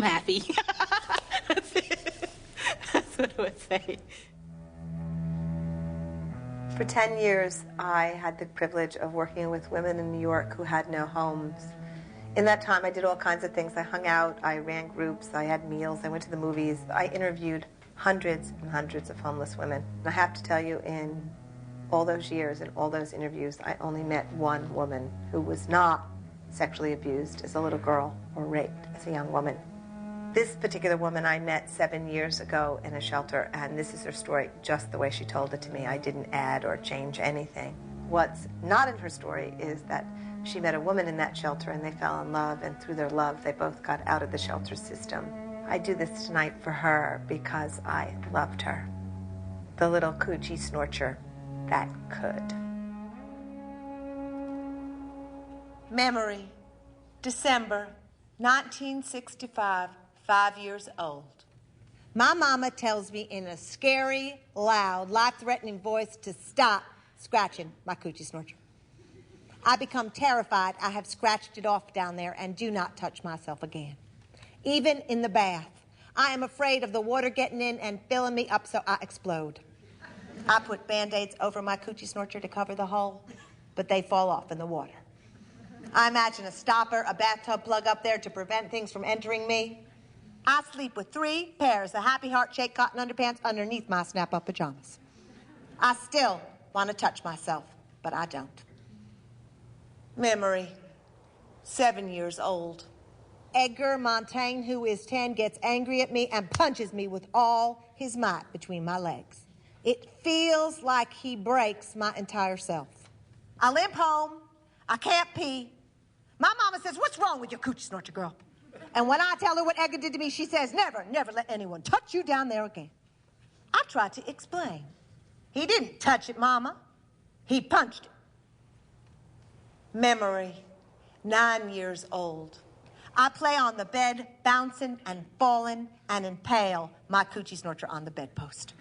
happy. That's it. That's what I would say. For 10 years, I had the privilege of working with women in New York who had no homes. In that time, I did all kinds of things. I hung out, I ran groups, I had meals, I went to the movies. I interviewed hundreds and hundreds of homeless women. And I have to tell you, in all those years, in all those interviews, I only met one woman who was not sexually abused as a little girl or raped as a young woman. This particular woman I met 7 years ago in a shelter, and this is her story just the way she told it to me. I didn't add or change anything. What's not in her story is that she met a woman in that shelter and they fell in love, and through their love they both got out of the shelter system. I do this tonight for her because I loved her. The little coochie snorcher that could. Memory, December 1965, 5 years old. My mama tells me in a scary, loud, life-threatening voice to stop scratching my coochie snorcher. I become terrified. I have scratched it off down there and do not touch myself again. Even in the bath, I am afraid of the water getting in and filling me up so I explode. I put Band-Aids over my coochie snorcher to cover the hole, but they fall off in the water. I imagine a stopper, a bathtub plug up there to prevent things from entering me. I sleep with 3 pairs of happy heart-shaped cotton underpants underneath my snap-up pajamas. I still want to touch myself, but I don't. Memory, 7 years old. Edgar Montaigne, who is 10, gets angry at me and punches me with all his might between my legs. It feels like he breaks my entire self. I limp home. I can't pee. My mama says, "What's wrong with your coochie snorcher, girl?" And when I tell her what Edgar did to me, she says, "Never, never let anyone touch you down there again." I tried to explain. He didn't touch it, Mama. He punched it. Memory, 9 years old. I play on the bed, bouncing and falling, and impale my coochie snorcher on the bedpost.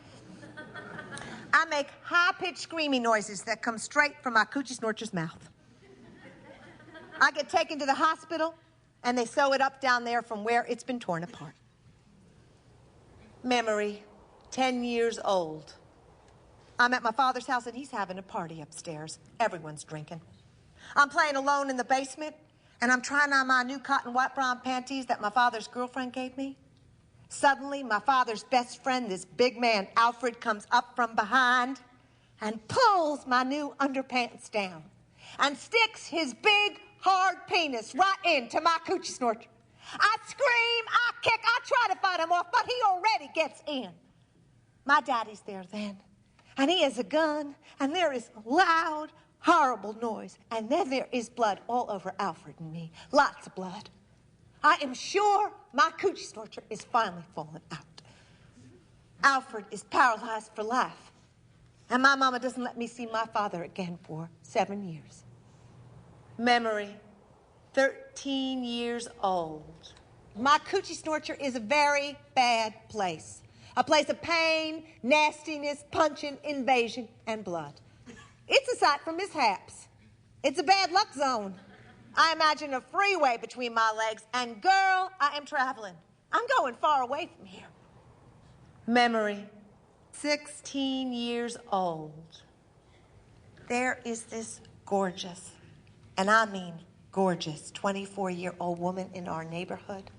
I make high-pitched screaming noises that come straight from my coochie snorcher's mouth. I get taken to the hospital, and they sew it up down there from where it's been torn apart. Memory, 10 years old. I'm at my father's house, and he's having a party upstairs. Everyone's drinking. I'm playing alone in the basement, and I'm trying on my new cotton white brown panties that my father's girlfriend gave me. Suddenly, my father's best friend, this big man, Alfred, comes up from behind and pulls my new underpants down and sticks his big, hard penis right into my coochie snorcher. I scream, I kick, I try to fight him off, but he already gets in. My daddy's there then, and he has a gun, and there is loud, horrible noise, and then there is blood all over Alfred and me. Lots of blood. I am sure my coochie snorcher is finally falling out. Alfred is paralyzed for life, and my mama doesn't let me see my father again for 7 years. Memory, 13 years old. My coochie snorcher is a very bad place. A place of pain, nastiness, punching, invasion, and blood. It's a site for mishaps. It's a bad luck zone. I imagine a freeway between my legs, and girl, I am traveling. I'm going far away from here. Memory, 16 years old. There is this gorgeous, and I mean gorgeous, 24-year-old woman in our neighborhood,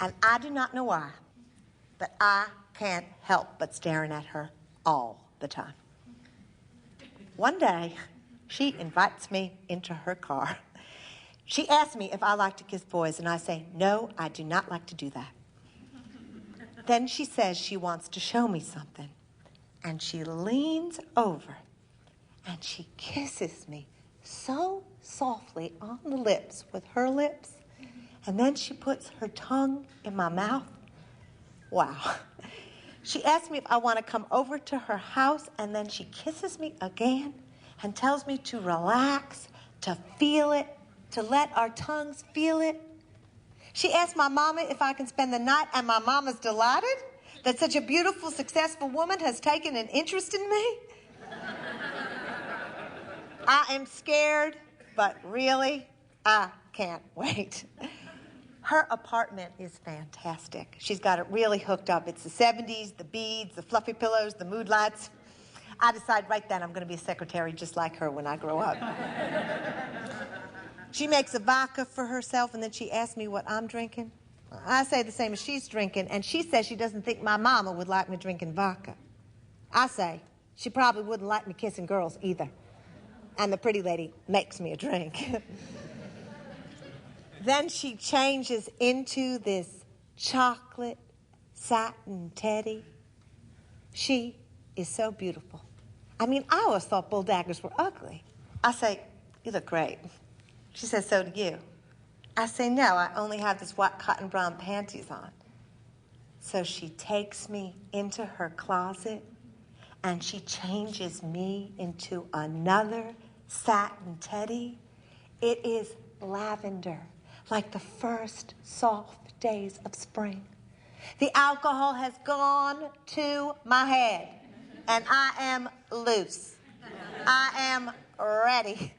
and I do not know why, but I can't help but staring at her all the time. One day, she invites me into her car. She asks me if I like to kiss boys, and I say, no, I do not like to do that. Then she says she wants to show me something, and she leans over, and she kisses me so softly on the lips with her lips, and then she puts her tongue in my mouth. Wow. She asks me if I want to come over to her house, and then she kisses me again and tells me to relax, to feel it, to let our tongues feel it. She asked my mama if I can spend the night, and my mama's delighted that such a beautiful, successful woman has taken an interest in me. I am scared, but really, I can't wait. Her apartment is fantastic. She's got it really hooked up. It's the 70s, the beads, the fluffy pillows, the mood lights. I decided right then I'm going to be a secretary just like her when I grow up. She makes a vodka for herself, and then she asks me what I'm drinking. I say the same as she's drinking, and she says she doesn't think my mama would like me drinking vodka. I say she probably wouldn't like me kissing girls either. And the pretty lady makes me a drink. Then she changes into this chocolate satin teddy. She is so beautiful. I mean, I always thought bull daggers were ugly. I say, you look great. She says, so do you. I say, no, I only have this white cotton brown panties on. So she takes me into her closet and she changes me into another satin teddy. It is lavender, like the first soft days of spring. The alcohol has gone to my head, and I am loose. I am ready.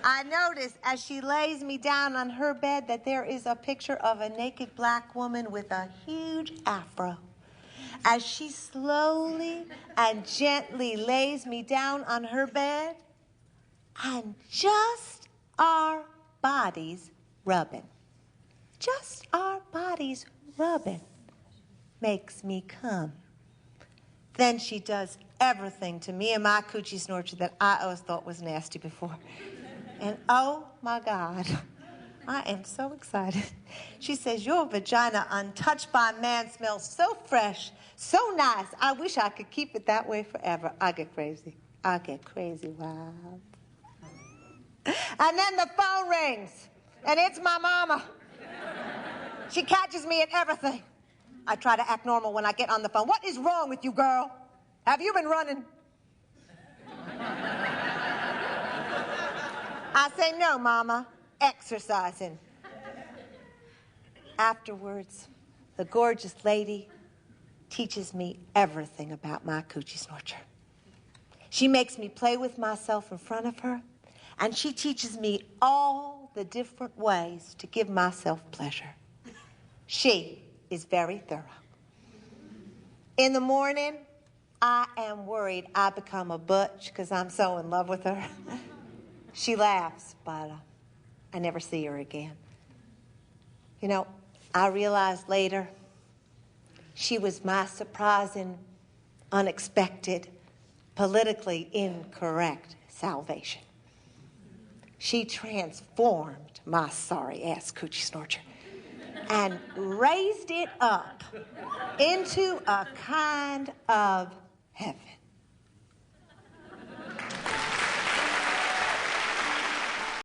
I notice as she lays me down on her bed that there is a picture of a naked black woman with a huge afro. As she slowly and gently lays me down on her bed, and just our bodies rubbing. Just our bodies rubbing makes me come. Then she does everything to me and my coochie snorcher that I always thought was nasty before. And oh my God, I am so excited. She says, your vagina untouched by man smells so fresh, so nice. I wish I could keep it that way forever. I get crazy. I get crazy wild. And then the phone rings, and it's my mama. She catches me at everything. I try to act normal when I get on the phone. What is wrong with you, girl? Have you been running? I say, no, Mama, exercising. Afterwards, the gorgeous lady teaches me everything about my coochie snorcher. She makes me play with myself in front of her, and she teaches me all the different ways to give myself pleasure. She is very thorough. In the morning, I am worried I become a butch because I'm so in love with her. She laughs, but I never see her again. You know, I realized later she was my surprising, unexpected, politically incorrect salvation. She transformed my sorry-ass coochie snorcher and raised it up into a kind of heaven.